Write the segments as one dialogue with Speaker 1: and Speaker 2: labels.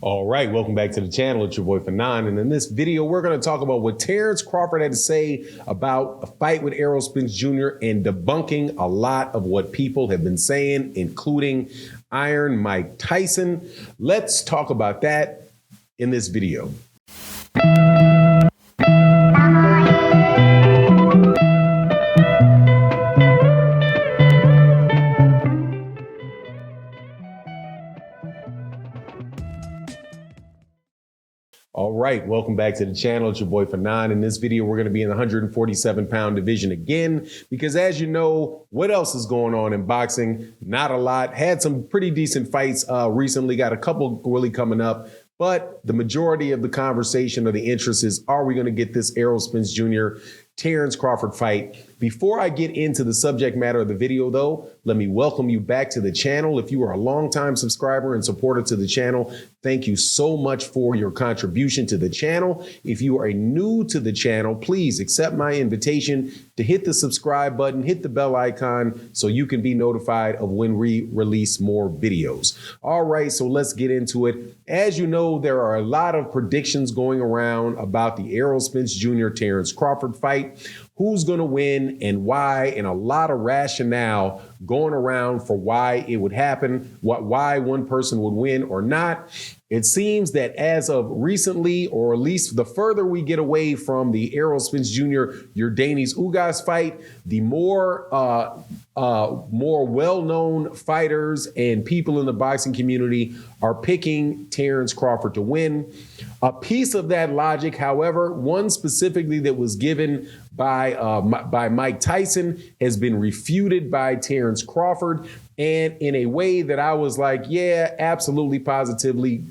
Speaker 1: All right, welcome back to the channel. It's your boy Fanon, and in this video, we're going to talk about what Terence Crawford had to say about a fight with Errol Spence Jr. and debunking a lot of what people have been saying, including Iron Mike Tyson. Let's talk about that in this video. All right, welcome back to the channel. It's your boy Fanon. In this video, we're going to be in the 147-pound division again, because as you know, what else is going on in boxing? Not a lot. Had some pretty decent fights recently, got a couple really coming up, but the majority of the conversation or the interest is, are we going to get this Errol Spence Jr. Terence Crawford fight? Before I get into the subject matter of the video, though, let me welcome you back to the channel. If you are a longtime subscriber and supporter to the channel, thank you so much for your contribution to the channel. If you are new to the channel, please accept my invitation to hit the subscribe button, hit the bell icon so you can be notified of when we release more videos. All right, so let's get into it. As you know, there are a lot of predictions going around about the Errol Spence Jr. Terence Crawford fight. Who's going to win and why, and a lot of rationale going around for why it would happen, why one person would win or not. It seems that as of recently, or at least the further we get away from the Errol Spence Jr. Yordenis Ugas fight, the more well-known fighters and people in the boxing community are picking Terence Crawford to win. A piece of that logic, however, one specifically that was given by Mike Tyson, has been refuted by Terence Crawford, and in a way that I was like, yeah, absolutely, positively,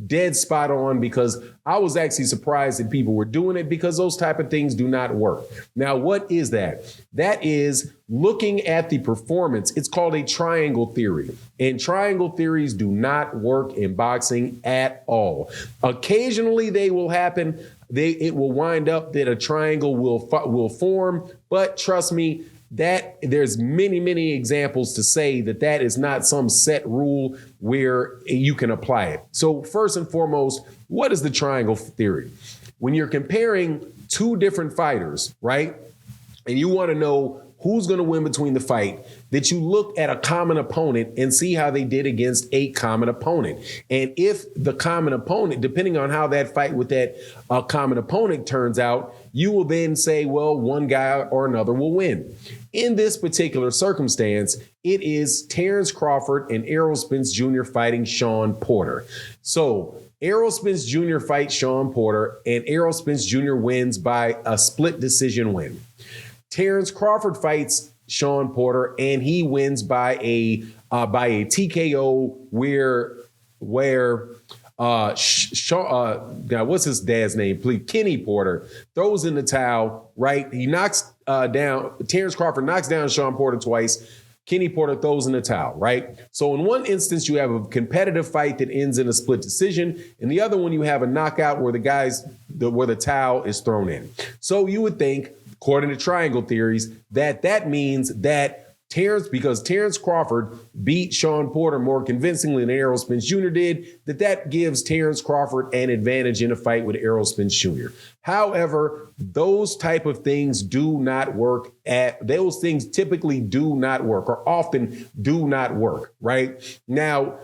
Speaker 1: dead spot on, because I was actually surprised that people were doing it, because those type of things do not work. Now, what is that? That is looking at the performance. It's called a triangle theory, and triangle theories do not work in boxing at all. Occasionally they will happen. It will wind up that a triangle will form, but trust me, that there's many examples to say that that is not some set rule where you can apply it. So first and foremost, what is the triangle theory? When you're comparing two different fighters, right, and you want to know who's going to win between the fight, that you look at a common opponent and see how they did against a common opponent. And if the common opponent, depending on how that fight with that common opponent turns out, you will then say, well, one guy or another will win. In this particular circumstance, it is Terence Crawford and Errol Spence Jr. fighting Shawn Porter. So Errol Spence Jr. fights Shawn Porter, and Errol Spence Jr. wins by a split decision win. Terence Crawford fights Shawn Porter, and he wins by a TKO where what's his dad's name, please? Kenny Porter throws in the towel, right? He knocks down, Terence Crawford knocks down Shawn Porter twice. Kenny Porter throws in the towel, right? So in one instance, you have a competitive fight that ends in a split decision. In the other one, you have a knockout where where the towel is thrown in. So you would think, according to triangle theories, that means that because Terence Crawford beat Shawn Porter more convincingly than Errol Spence Jr. did, that gives Terence Crawford an advantage in a fight with Errol Spence Jr. However, those type of things do not work. Those things typically do not work, or often do not work, right? Now,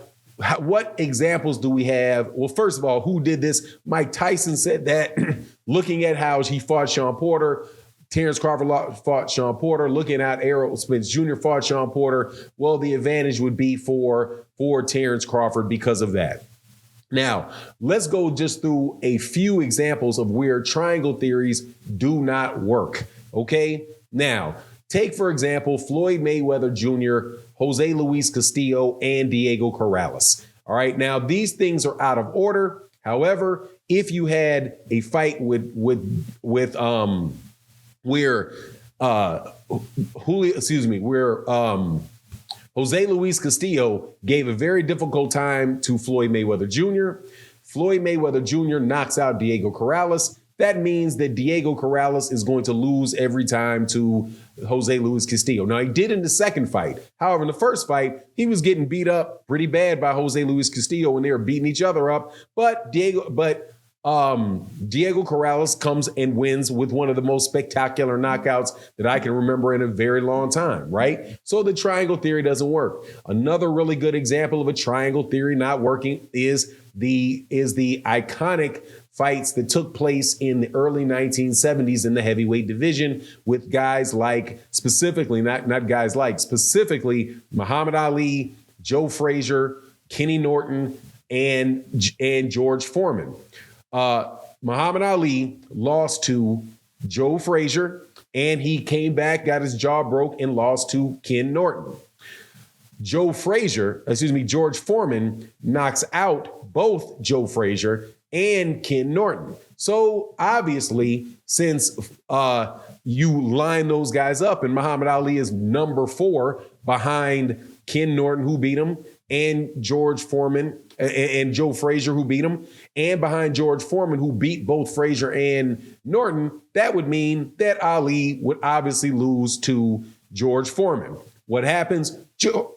Speaker 1: what examples do we have? Well, first of all, who did this? Mike Tyson said that looking at how he fought Shawn Porter, Terence Crawford fought Shawn Porter. Looking at Errol Spence Jr. fought Shawn Porter, well, the advantage would be for Terence Crawford because of that. Now, let's go just through a few examples of where triangle theories do not work, okay? Now, take, for example, Floyd Mayweather Jr., Jose Luis Castillo, and Diego Corrales. All right, now these things are out of order. However, if you had a fight where Jose Luis Castillo gave a very difficult time to Floyd Mayweather Jr. Floyd Mayweather Jr. knocks out Diego Corrales. that means that Diego Corrales is going to lose every time to Jose Luis Castillo. Now, he did in the second fight. However, in the first fight, he was getting beat up pretty bad by Jose Luis Castillo when they were beating each other up. But Diego Corrales comes and wins with one of the most spectacular knockouts that I can remember in a very long time, right? So the triangle theory doesn't work. Another really good example of a triangle theory not working is the iconic fights that took place in the early 1970s in the heavyweight division with guys like, specifically Muhammad Ali, Joe Frazier, Kenny Norton, and George Foreman. Muhammad Ali lost to Joe Frazier, and he came back, got his jaw broke, and lost to Ken Norton. George Foreman knocks out both Joe Frazier and Ken Norton. So obviously, since you line those guys up, and Muhammad Ali is number 4 behind Ken Norton, who beat him, and George Foreman and Joe Frazier, who beat him, and behind George Foreman, who beat both Frazier and Norton, that would mean that Ali would obviously lose to George Foreman. What happens?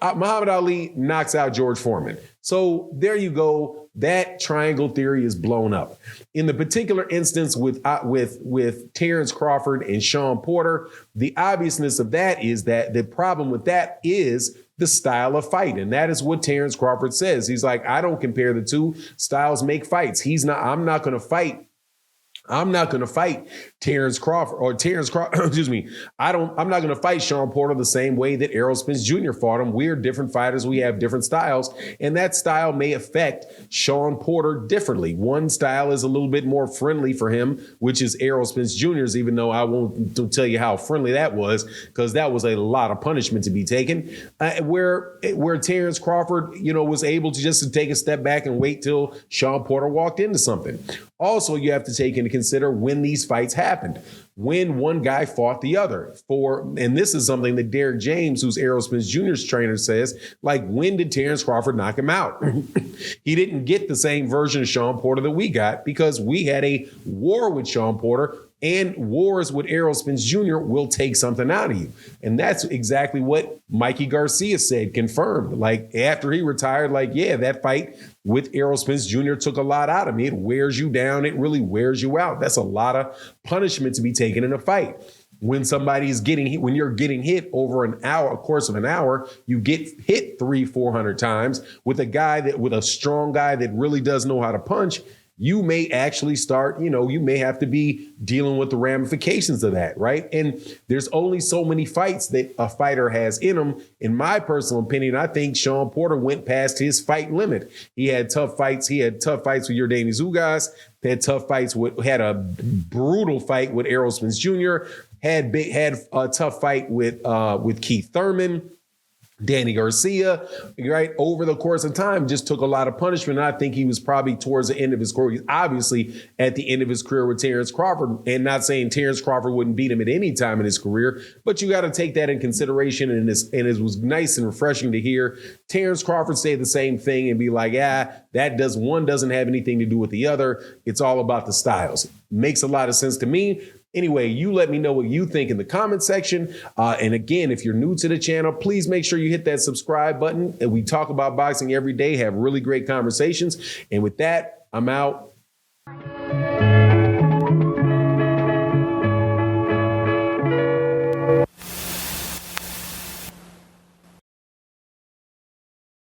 Speaker 1: Muhammad Ali knocks out George Foreman. So there you go. That triangle theory is blown up. In the particular instance with Terence Crawford and Sean Porter, the obviousness of that is that the problem with that is the style of fight. And that is what Terence Crawford says. He's like, I don't compare the two. Styles make fights. I'm not going to fight Terence Crawford, excuse me. I'm not going to fight Sean Porter the same way that Errol Spence Jr. fought him. We're different fighters. We have different styles, and that style may affect Sean Porter differently. One style is a little bit more friendly for him, which is Errol Spence Jr.'s, even though I won't tell you how friendly that was, because that was a lot of punishment to be taken. Where Terence Crawford, was able to just take a step back and wait till Sean Porter walked into something. Also, you have to take into consider when these fights happened, when one guy fought the other. And this is something that Derek James, who's Errol Spence Jr.'s trainer, says, like, when did Terence Crawford knock him out? He didn't get the same version of Sean Porter that we got because we had a war with Sean Porter, and wars with Errol Spence Jr. will take something out of you. And that's exactly what Mikey Garcia said, confirmed. Like, after he retired, that fight with Errol Spence Jr. took a lot out of me. It wears you down. It really wears you out. That's a lot of punishment to be taken in a fight. When somebody's getting hit, when you're getting hit over a course of an hour, you get hit 300-400 times with a strong guy that really does know how to punch. You may actually start, you may have to be dealing with the ramifications of that, right? And there's only so many fights that a fighter has in him. In my personal opinion, I think Sean Porter went past his fight limit. He had tough fights. He had tough fights with Yordenis Ugas. Had a brutal fight with Errol Spence Jr. Had a tough fight with Keith Thurman. Danny Garcia, right, over the course of time, just took a lot of punishment. And I think he was probably towards the end of his career. He's obviously at the end of his career with Terence Crawford, and not saying Terence Crawford wouldn't beat him at any time in his career, but you got to take that in consideration. And it was nice and refreshing to hear Terence Crawford say the same thing and be like, one doesn't have anything to do with the other. It's all about the styles. Makes a lot of sense to me. Anyway, you let me know what you think in the comment section. And again, if you're new to the channel, please make sure you hit that subscribe button. And we talk about boxing every day, have really great conversations. And with that, I'm out.